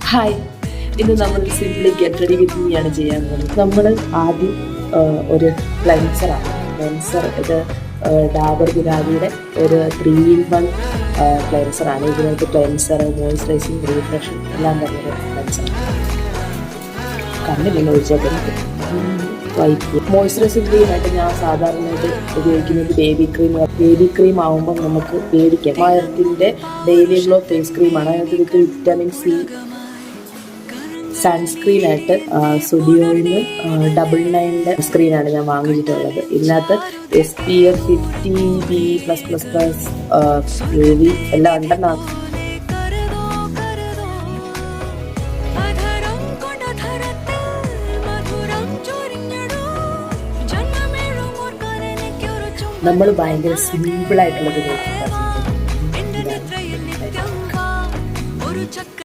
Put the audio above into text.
Hi, ഇന്ന് നമ്മൾ simply get ready with me ആണ് ചെയ്യാൻ പോകുന്നത്. നമ്മൾ ആദ്യം ഒരു ക്ലെൻസറാണ്. ഇത് ഡാബർ ഗുലാബിയുടെ ഒരു 3-in-1 ക്ലെൻസറാണ്. ഇതിനകത്ത് ക്ലെൻസർ, മോയ്സ്ചറൈസിങ്, റീഫ്രഷ് എല്ലാം തന്നെ ഒരു ക്ലെൻസറാണ്. കണ്ണിലൊന്നും ഒഴിച്ചേക്കുന്നത് വൈറ്റ് മോയ്സ്ചറൈസിങ് ക്രീമായിട്ട് ഞാൻ സാധാരണയായിട്ട് ഉപയോഗിക്കുന്നത് ബേബി ക്രീം ആകുമ്പോൾ നമുക്ക് പേടിക്കാം. മയത്തിൻ്റെ ഡെയിലി ഗ്ലോ ഫേസ് ക്രീമാണ്. അതിനകത്ത് വിറ്റാമിൻ സി. സൺസ്ക്രീനായിട്ട് സുഡിയോയിന് 99 സ്ക്രീനാണ് ഞാൻ വാങ്ങിയിട്ടുള്ളത്. ഇതിനകത്ത് SPF 50B+++, UV എല്ലാം ഉണ്ടെന്നാണ്. നമ്മൾ ഭയങ്കര സിമ്പിളായിട്ടുള്ളത് നോക്കിയിട്ടാണ്.